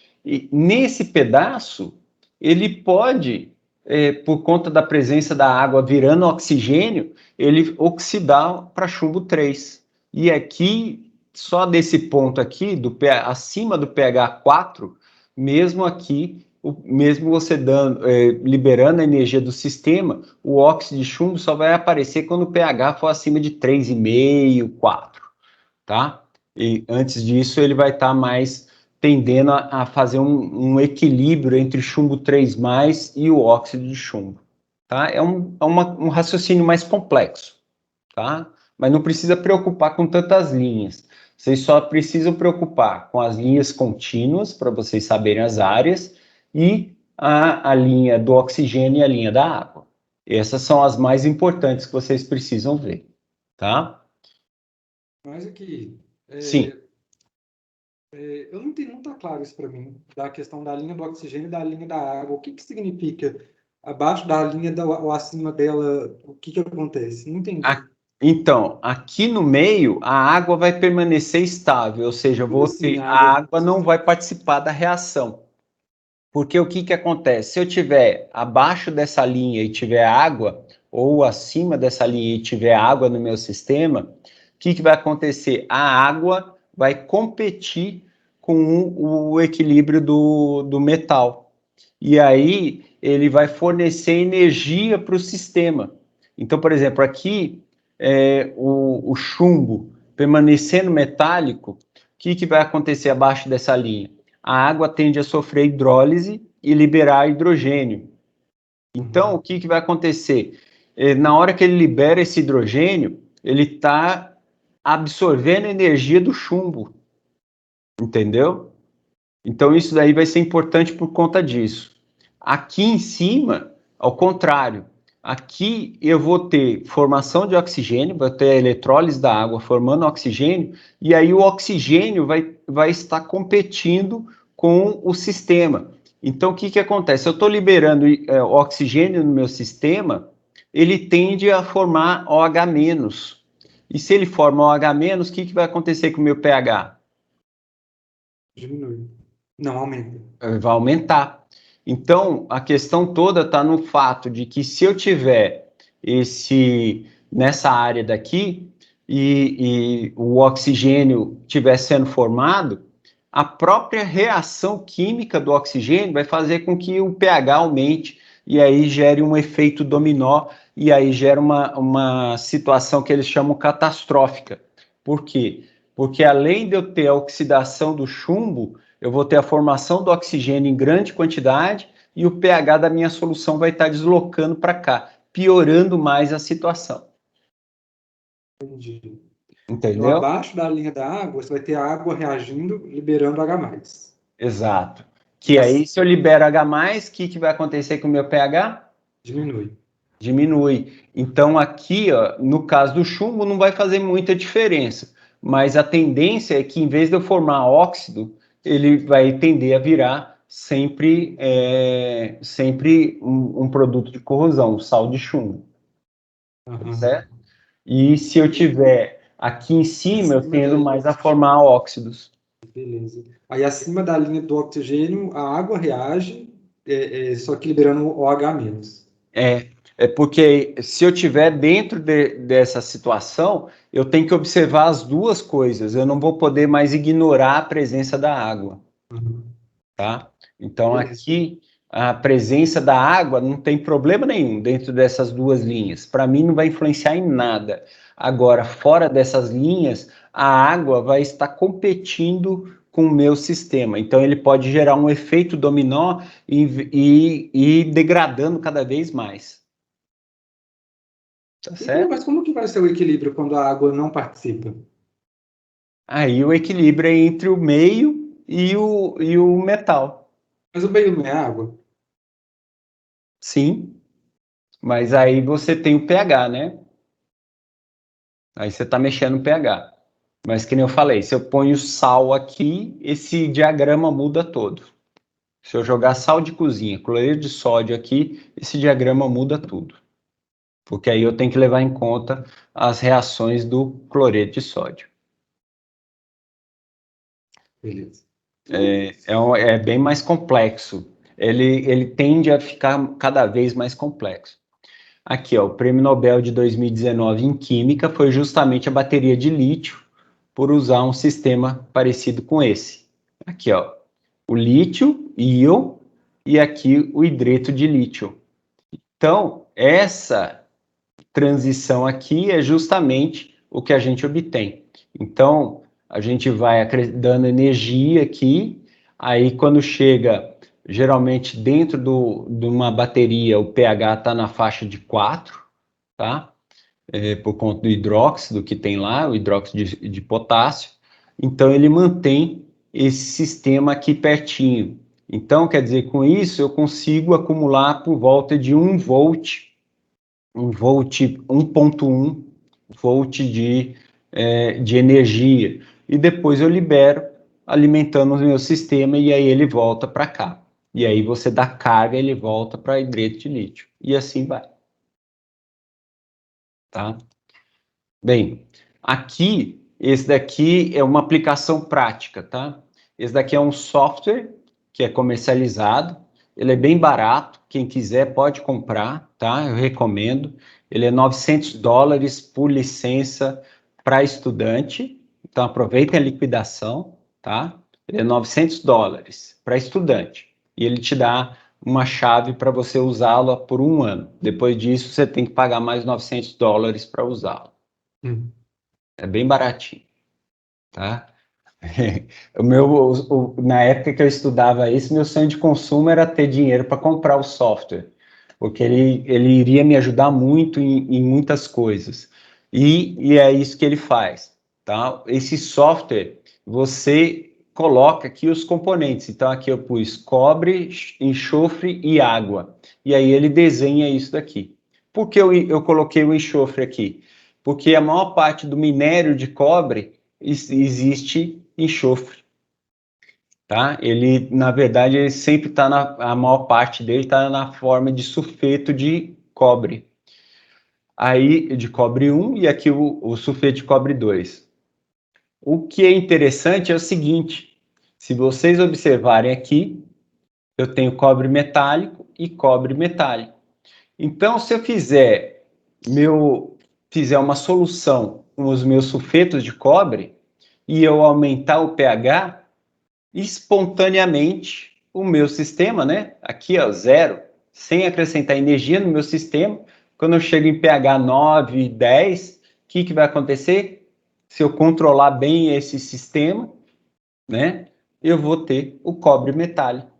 S1: Nesse pedaço, ele pode, por conta da presença da água virando oxigênio, ele oxidar para chumbo 3. E aqui, só desse ponto aqui, acima do pH 4, mesmo aqui, mesmo você liberando a energia do sistema, o óxido de chumbo só vai aparecer quando o pH for acima de 3,5, 4, tá? E antes disso ele vai estar mais tendendo a fazer um equilíbrio entre chumbo 3+ e o óxido de chumbo, tá? É um raciocínio mais complexo, tá? Mas não precisa preocupar com tantas linhas. Vocês só precisam preocupar com as linhas contínuas, para vocês saberem as áreas, e a linha do oxigênio e a linha da água. Essas são as mais importantes que vocês precisam ver, tá?
S2: Mas aqui,
S1: Sim.
S2: Eu não entendi, não está claro isso para mim, da questão da linha do oxigênio e da linha da água. O que significa abaixo da linha ou acima dela? O que acontece? Não entendi.
S1: Então, aqui no meio, a água vai permanecer estável, ou seja, a água não vai participar da reação. Porque o que acontece? Se eu tiver abaixo dessa linha e tiver água, ou acima dessa linha e tiver água no meu sistema, o que vai acontecer? A água vai competir com o equilíbrio do metal. E aí ele vai fornecer energia para o sistema. Então, por exemplo, aqui, o chumbo permanecendo metálico, o que vai acontecer abaixo dessa linha? A água tende a sofrer hidrólise e liberar hidrogênio. Então, o que vai acontecer? Na hora que ele libera esse hidrogênio, ele está absorvendo a energia do chumbo, entendeu? Então, isso daí vai ser importante por conta disso. Aqui em cima, ao contrário, aqui eu vou ter formação de oxigênio, vai ter a eletrólise da água formando oxigênio, e aí o oxigênio vai estar competindo com o sistema. Então, o que acontece? Eu estou liberando oxigênio no meu sistema, ele tende a formar OH-. E se ele forma OH-, o que vai acontecer com o meu pH?
S2: Diminui. Não, aumenta.
S1: Vai aumentar. Então, a questão toda está no fato de que se eu tiver nessa área daqui e o oxigênio estiver sendo formado, a própria reação química do oxigênio vai fazer com que o pH aumente e aí gere um efeito dominó e aí gera uma situação que eles chamam catastrófica. Por quê? Porque além de eu ter a oxidação do chumbo, eu vou ter a formação do oxigênio em grande quantidade e o pH da minha solução vai estar deslocando para cá, piorando mais a situação.
S2: Entendi.
S1: Entendeu?
S2: Então, abaixo da linha da água, você vai ter a água reagindo, liberando H+.
S1: Exato. Que aí, se eu libero H+, o que vai acontecer com o meu pH?
S2: Diminui.
S1: Diminui. Então, aqui, ó, no caso do chumbo, não vai fazer muita diferença. Mas a tendência é que, em vez de eu formar óxido, ele vai tender a virar sempre um produto de corrosão, sal de chumbo. Certo? E se eu tiver aqui em cima, eu tendo mais a formar óxidos.
S2: Beleza. Aí, acima da linha do oxigênio, a água reage, só que liberando OH-.
S1: É porque se eu tiver dentro dessa situação, eu tenho que observar as duas coisas. Eu não vou poder mais ignorar a presença da água, tá? Então aqui a presença da água não tem problema nenhum dentro dessas duas linhas. Para mim não vai influenciar em nada. Agora, fora dessas linhas, a água vai estar competindo com o meu sistema. Então ele pode gerar um efeito dominó e degradando cada vez mais. Tá certo?
S2: Mas como que vai ser o equilíbrio quando a água não participa?
S1: Aí o equilíbrio é entre o meio e o metal.
S2: Mas o meio não é água?
S1: Sim, mas aí você tem o pH, né? Aí você está mexendo no pH. Mas que nem eu falei, se eu ponho sal aqui, esse diagrama muda todo. Se eu jogar sal de cozinha, cloreto de sódio aqui, esse diagrama muda tudo. Porque aí eu tenho que levar em conta as reações do cloreto de sódio.
S2: Beleza.
S1: É bem mais complexo. Ele tende a ficar cada vez mais complexo. Aqui, ó, o Prêmio Nobel de 2019 em Química foi justamente a bateria de lítio, por usar um sistema parecido com esse. Aqui, ó, o lítio, íon, e aqui o hidreto de lítio. Então, essa transição aqui é justamente o que a gente obtém. Então, a gente vai dando energia aqui, aí quando chega, geralmente dentro de uma bateria, o pH está na faixa de 4, tá? Por conta do hidróxido que tem lá, o hidróxido de potássio. Então, ele mantém esse sistema aqui pertinho. Então, quer dizer, com isso, eu consigo acumular por volta de 1 volt, 1,1 volt de energia. E depois eu libero, alimentando o meu sistema, e aí ele volta para cá. E aí você dá carga, ele volta para hidreto de lítio. E assim vai. Tá? Bem, aqui, esse daqui é uma aplicação prática, tá? Esse daqui é um software que é comercializado, ele é bem barato, quem quiser pode comprar, tá? Eu recomendo. Ele é $900 por licença para estudante, então aproveitem a liquidação, tá? Ele é $900 para estudante, e ele te dá uma chave para você usá-la por 1 ano. Depois disso, você tem que pagar mais $900 para usá-la. É bem baratinho, tá? Na época que eu estudava isso, meu sonho de consumo era ter dinheiro para comprar o software, porque ele iria me ajudar muito em muitas coisas. E é isso que ele faz, tá? Esse software, você coloca aqui os componentes. Então, aqui eu pus cobre, enxofre e água. E aí ele desenha isso daqui. Por que eu coloquei o enxofre aqui? Porque a maior parte do minério de cobre existe enxofre, tá? Ele, na verdade, ele sempre está a maior parte dele está na forma de sulfeto de cobre. Aí, de cobre 1 e aqui o sulfeto de cobre 2. O que é interessante é o seguinte, se vocês observarem aqui, eu tenho cobre metálico e cobre metálico. Então, se eu fizer uma solução com os meus sulfetos de cobre e eu aumentar o pH, espontaneamente o meu sistema, né? Aqui, ó, 0, sem acrescentar energia no meu sistema, quando eu chego em pH 9, 10, o que vai acontecer? Se eu controlar bem esse sistema, né? Eu vou ter o cobre metálico.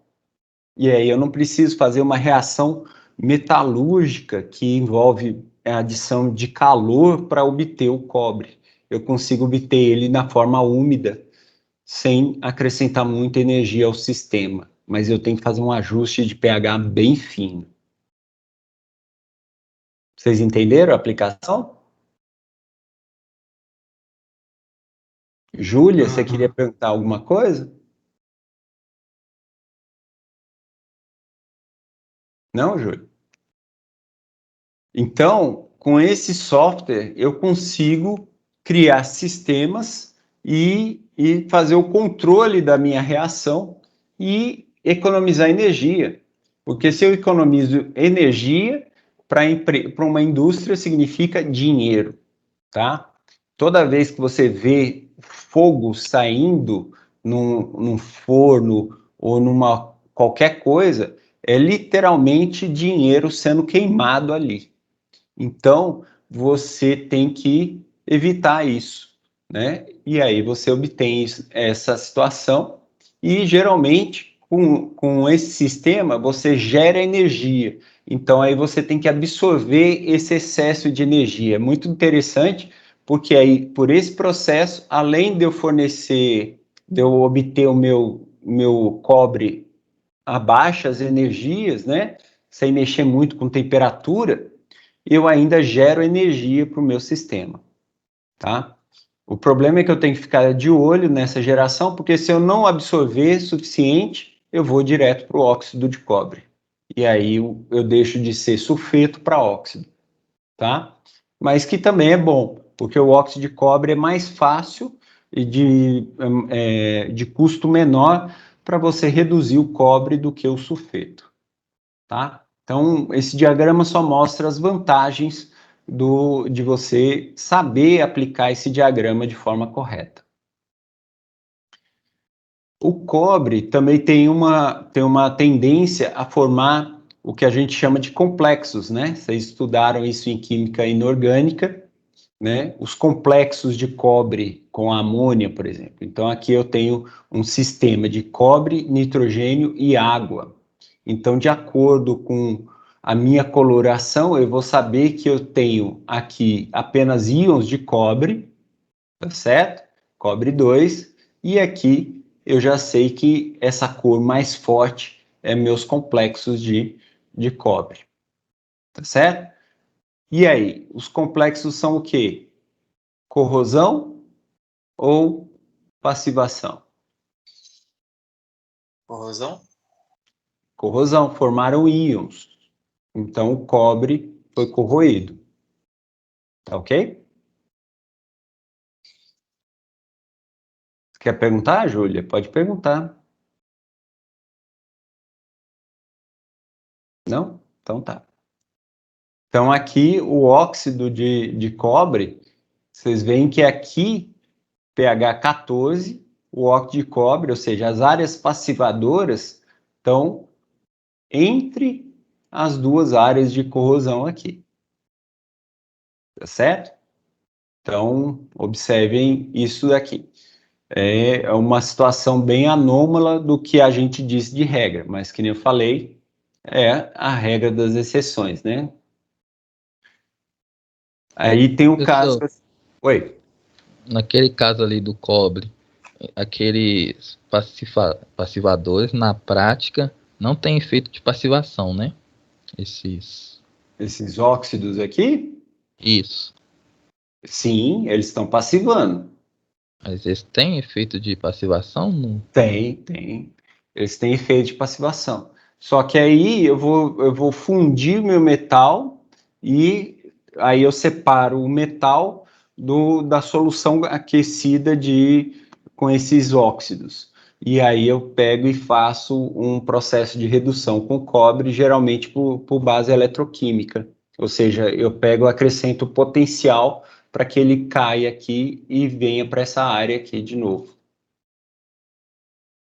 S1: E aí eu não preciso fazer uma reação metalúrgica que envolve a adição de calor para obter o cobre. Eu consigo obter ele na forma úmida, sem acrescentar muita energia ao sistema. Mas eu tenho que fazer um ajuste de pH bem fino. Vocês entenderam a aplicação? Júlia, você queria perguntar alguma coisa? Não, Júlia? Então, com esse software, eu consigo criar sistemas e fazer o controle da minha reação e economizar energia. Porque se eu economizo energia, para uma indústria significa dinheiro, tá? Toda vez que você vê fogo saindo num forno ou numa qualquer coisa, é literalmente dinheiro sendo queimado ali. Então, você tem que evitar isso, né? E aí você obtém essa situação e, geralmente, com esse sistema, você gera energia. Então, aí você tem que absorver esse excesso de energia. É muito interessante, porque aí, por esse processo, além de eu obter o meu cobre a baixas energias, né? Sem mexer muito com temperatura, eu ainda gero energia para o meu sistema, tá? O problema é que eu tenho que ficar de olho nessa geração, porque se eu não absorver suficiente, eu vou direto para o óxido de cobre. E aí eu deixo de ser sulfeto para óxido, tá? Mas que também é bom, porque o óxido de cobre é mais fácil e de custo menor para você reduzir o cobre do que o sulfeto, tá? Então, esse diagrama só mostra as vantagens de você saber aplicar esse diagrama de forma correta. O cobre também tem uma tendência a formar o que a gente chama de complexos, né? Vocês estudaram isso em química inorgânica, né? Os complexos de cobre com amônia, por exemplo. Então, aqui eu tenho um sistema de cobre, nitrogênio e água. Então, de acordo com a minha coloração, eu vou saber que eu tenho aqui apenas íons de cobre, tá certo? Cobre 2, e aqui eu já sei que essa cor mais forte é meus complexos de cobre, tá certo? E aí, os complexos são o quê? Corrosão ou passivação?
S3: Corrosão?
S1: Corrosão, formaram íons. Então, o cobre foi corroído. Tá ok? Quer perguntar, Júlia? Pode perguntar. Não? Então tá. Então, aqui, o óxido de cobre, vocês veem que aqui, pH 14, o óxido de cobre, ou seja, as áreas passivadoras estão entre as duas áreas de corrosão aqui. Tá certo? Então, observem isso daqui. É uma situação bem anômala do que a gente disse de regra, mas que nem eu falei, é a regra das exceções, né? Aí tem o caso...
S3: Professor,
S1: Oi.
S3: naquele caso ali do cobre, aqueles passivadores, na prática, não tem efeito de passivação, né?
S1: Esses óxidos aqui,
S3: Isso.
S1: sim, eles estão passivando.
S3: Mas eles têm efeito de passivação?
S1: Tem. Eles têm efeito de passivação. Só que aí eu vou fundir o meu metal e aí eu separo o metal da solução aquecida com esses óxidos. E aí eu pego e faço um processo de redução com cobre, geralmente por base eletroquímica. Ou seja, eu pego e acrescento potencial para que ele caia aqui e venha para essa área aqui de novo.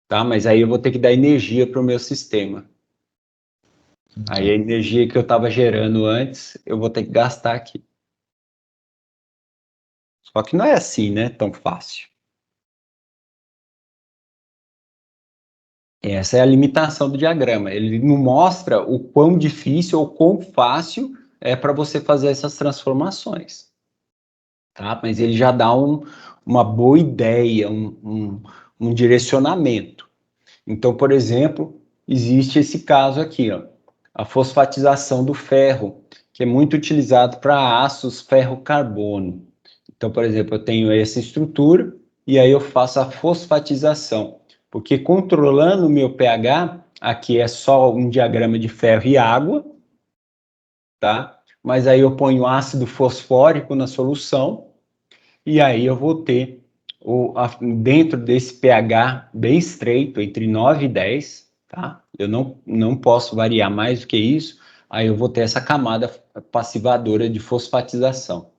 S1: Tá? Mas aí eu vou ter que dar energia para o meu sistema. Aí a energia que eu estava gerando antes, eu vou ter que gastar aqui. Só que não é assim, né? Tão fácil. Essa é a limitação do diagrama. Ele não mostra o quão difícil ou quão fácil é para você fazer essas transformações. Tá? Mas ele já dá uma boa ideia, um direcionamento. Então, por exemplo, existe esse caso aqui, ó, a fosfatização do ferro, que é muito utilizado para aços ferro-carbono. Então, por exemplo, eu tenho essa estrutura e aí eu faço a fosfatização, porque controlando o meu pH, aqui é só um diagrama de ferro e água, tá? Mas aí eu ponho ácido fosfórico na solução e aí eu vou ter dentro desse pH bem estreito, entre 9 e 10, tá? Eu não posso variar mais do que isso, aí eu vou ter essa camada passivadora de fosfatização.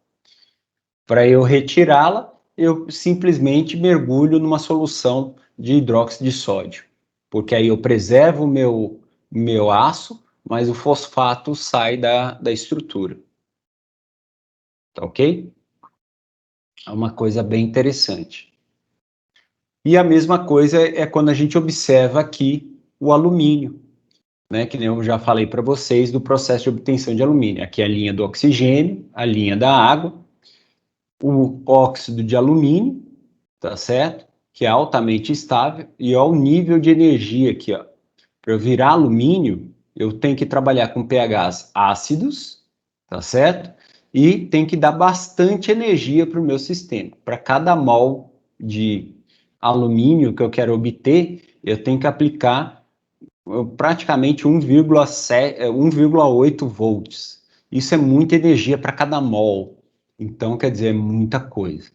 S1: Para eu retirá-la, eu simplesmente mergulho numa solução de hidróxido de sódio, porque aí eu preservo o meu aço, mas o fosfato sai da estrutura. Tá ok? É uma coisa bem interessante. E a mesma coisa é quando a gente observa aqui o alumínio, né? Que nem eu já falei para vocês do processo de obtenção de alumínio. Aqui é a linha do oxigênio, a linha da água, o óxido de alumínio, tá certo? Que é altamente estável, e ó, o nível de energia aqui, ó. Para eu virar alumínio, eu tenho que trabalhar com pHs ácidos, tá certo? E tem que dar bastante energia para o meu sistema. Para cada mol de alumínio que eu quero obter, eu tenho que aplicar praticamente 1,8 volts. Isso é muita energia para cada mol. Então, quer dizer, é muita coisa.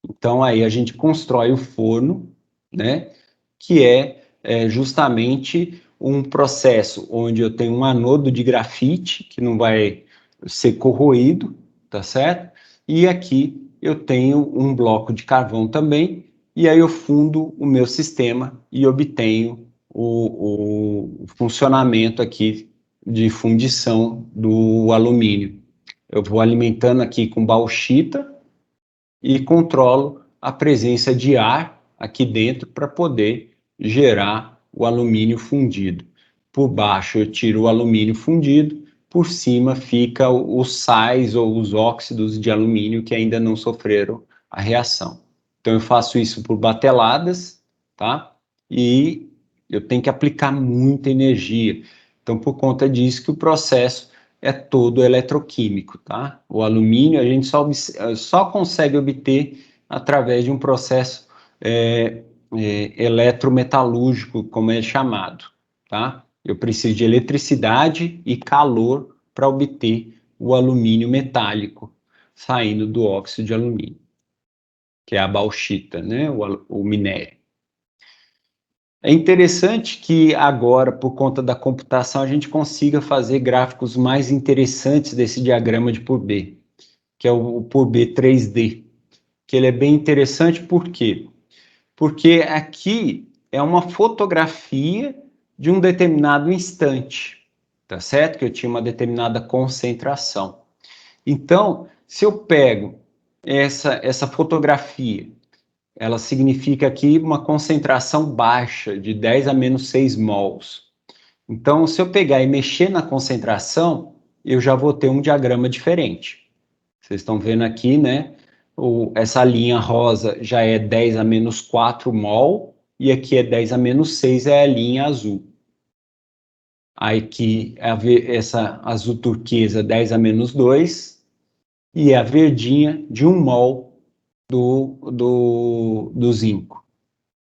S1: Então, aí a gente constrói o forno, né? Que é justamente um processo onde eu tenho um anodo de grafite que não vai ser corroído, tá certo? E aqui eu tenho um bloco de carvão também, e aí eu fundo o meu sistema e obtenho o funcionamento aqui de fundição do alumínio. Eu vou alimentando aqui com bauxita e controlo a presença de ar aqui dentro para poder gerar o alumínio fundido. Por baixo eu tiro o alumínio fundido, por cima fica os sais ou os óxidos de alumínio que ainda não sofreram a reação. Então eu faço isso por bateladas, tá? E eu tenho que aplicar muita energia. Então por conta disso que o processo é todo eletroquímico, tá? O alumínio a gente só consegue obter através de um processo eletrometalúrgico, como é chamado, tá? Eu preciso de eletricidade e calor para obter o alumínio metálico saindo do óxido de alumínio, que é a bauxita, né? O minério. É interessante que agora, por conta da computação, a gente consiga fazer gráficos mais interessantes desse diagrama de Pourbaix, que é o Pourbaix 3D, que ele é bem interessante por quê? Porque aqui é uma fotografia de um determinado instante, tá certo? Que eu tinha uma determinada concentração. Então, se eu pego essa fotografia, ela significa aqui uma concentração baixa, de 10 a menos 6 mols. Então, se eu pegar e mexer na concentração, eu já vou ter um diagrama diferente. Vocês estão vendo aqui, né? Essa linha rosa já é 10 a menos 4 mol, e aqui é 10 a menos 6, é a linha azul. Aqui, essa azul turquesa, 10 a menos 2, e a verdinha de 1 mol do zinco.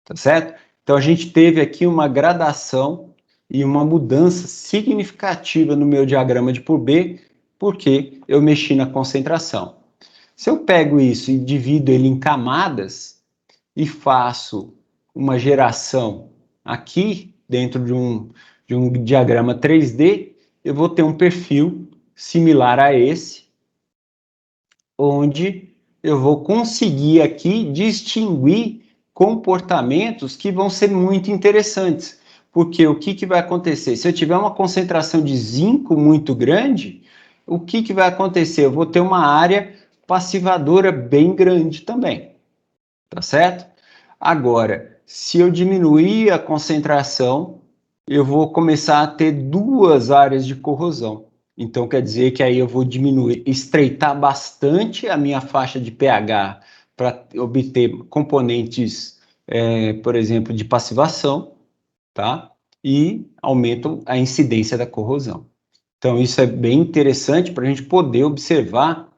S1: Tá certo? Então, a gente teve aqui uma gradação e uma mudança significativa no meu diagrama de por B, porque eu mexi na concentração. Se eu pego isso e divido ele em camadas e faço uma geração aqui, dentro de um diagrama 3D, eu vou ter um perfil similar a esse, onde eu vou conseguir aqui distinguir comportamentos que vão ser muito interessantes. Porque o que vai acontecer? Se eu tiver uma concentração de zinco muito grande, o que vai acontecer? Eu vou ter uma área passivadora bem grande também. Tá certo? Agora, se eu diminuir a concentração, eu vou começar a ter duas áreas de corrosão. Então, quer dizer que aí eu vou diminuir, estreitar bastante a minha faixa de pH para obter componentes, por exemplo, de passivação, tá? E aumento a incidência da corrosão. Então, isso é bem interessante para a gente poder observar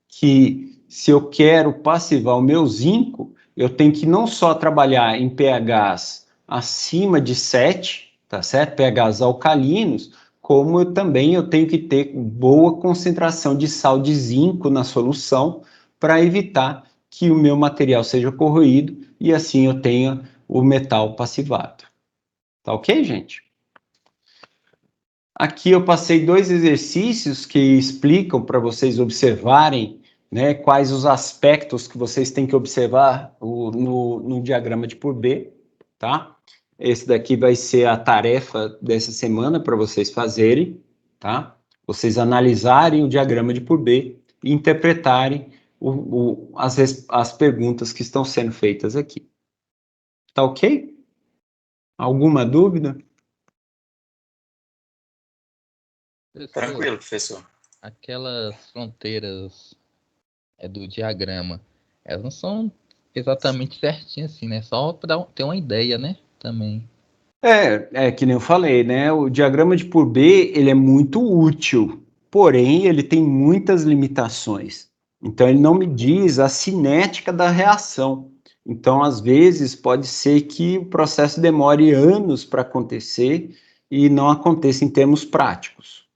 S1: que se eu quero passivar o meu zinco, eu tenho que não só trabalhar em pHs acima de 7, tá certo? pHs alcalinos, como eu tenho que ter boa concentração de sal de zinco na solução para evitar que o meu material seja corroído e assim eu tenha o metal passivado. Tá ok, gente? Aqui eu passei 2 exercícios que explicam para vocês observarem, né, quais os aspectos que vocês têm que observar no diagrama de por B, tá? Esse daqui vai ser a tarefa dessa semana para vocês fazerem, tá? Vocês analisarem o diagrama de por B e interpretarem as perguntas que estão sendo feitas aqui. Tá ok? Alguma dúvida?
S4: Tranquilo, professor.
S3: Aquelas fronteiras do diagrama, elas não são exatamente certinhas assim, né? Só para ter uma ideia, né? Também.
S1: É que nem eu falei, né? O diagrama de por B, ele é muito útil, porém ele tem muitas limitações. Então ele não me diz a cinética da reação. Então, às vezes, pode ser que o processo demore anos para acontecer e não aconteça em termos práticos,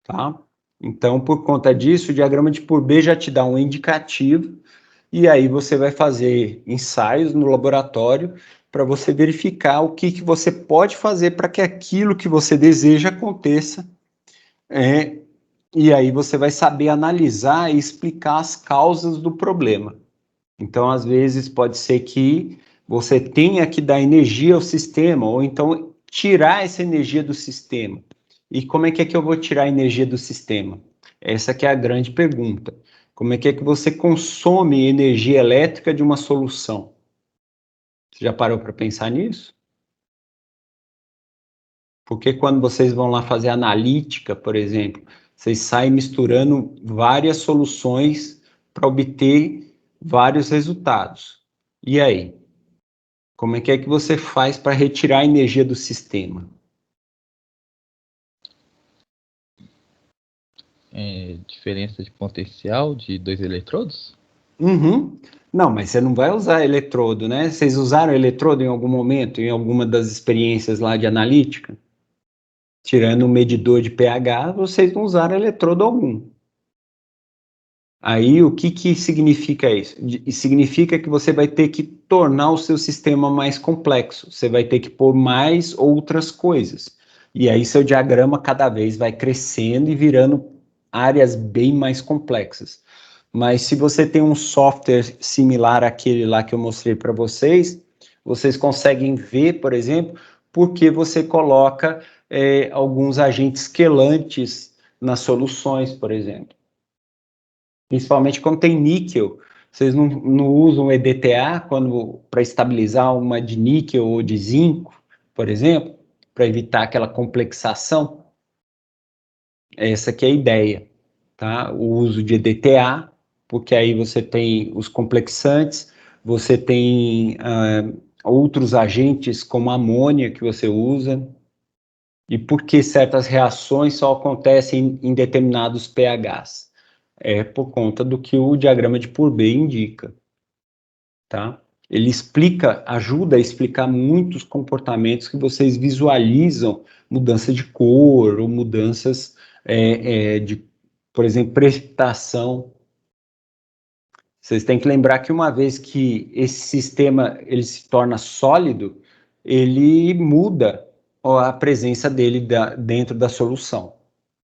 S1: tá? Então, por conta disso, o diagrama de por B já te dá um indicativo e aí você vai fazer ensaios no laboratório para você verificar o que você pode fazer para que aquilo que você deseja aconteça. E aí você vai saber analisar e explicar as causas do problema. Então, às vezes, pode ser que você tenha que dar energia ao sistema, ou então tirar essa energia do sistema. E como é que eu vou tirar a energia do sistema? Essa que é a grande pergunta. Como é que você consome energia elétrica de uma solução? Você já parou para pensar nisso? Porque quando vocês vão lá fazer analítica, por exemplo, vocês saem misturando várias soluções para obter vários resultados. E aí? Como é que você faz para retirar a energia do sistema?
S3: Diferença de potencial de 2 eletrodos?
S1: Uhum. Não, mas você não vai usar eletrodo, né? Vocês usaram eletrodo em algum momento, em alguma das experiências lá de analítica? Tirando o medidor de pH, vocês não usaram eletrodo algum. Aí, o que significa isso? Significa que você vai ter que tornar o seu sistema mais complexo. Você vai ter que pôr mais outras coisas. E aí, seu diagrama cada vez vai crescendo e virando áreas bem mais complexas. Mas se você tem um software similar àquele lá que eu mostrei para vocês, vocês conseguem ver, por exemplo, porque você coloca alguns agentes quelantes nas soluções, por exemplo. Principalmente quando tem níquel. Vocês não usam EDTA para estabilizar uma de níquel ou de zinco, por exemplo, para evitar aquela complexação? Essa aqui é a ideia, tá? O uso de EDTA, porque aí você tem os complexantes, você tem outros agentes como amônia que você usa, e por que certas reações só acontecem em determinados pHs? É por conta do que o diagrama de Purbeck indica, tá? Ele ajuda a explicar muitos comportamentos que vocês visualizam, mudança de cor ou mudanças de, por exemplo, precipitação. Vocês têm que lembrar que uma vez que esse sistema ele se torna sólido, ele muda a presença dele dentro da solução.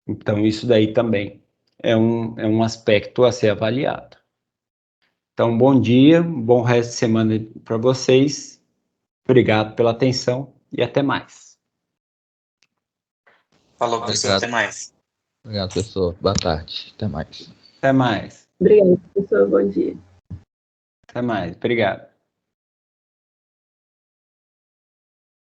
S1: Então, isso daí também é um aspecto a ser avaliado. Então, bom dia, bom resto de semana para vocês. Obrigado pela atenção e até mais.
S4: Falou, professor. Até mais.
S3: Obrigado, professor. Boa tarde. Até mais.
S1: Até mais.
S5: Obrigada, professor. Bom dia.
S1: Até mais. Obrigado.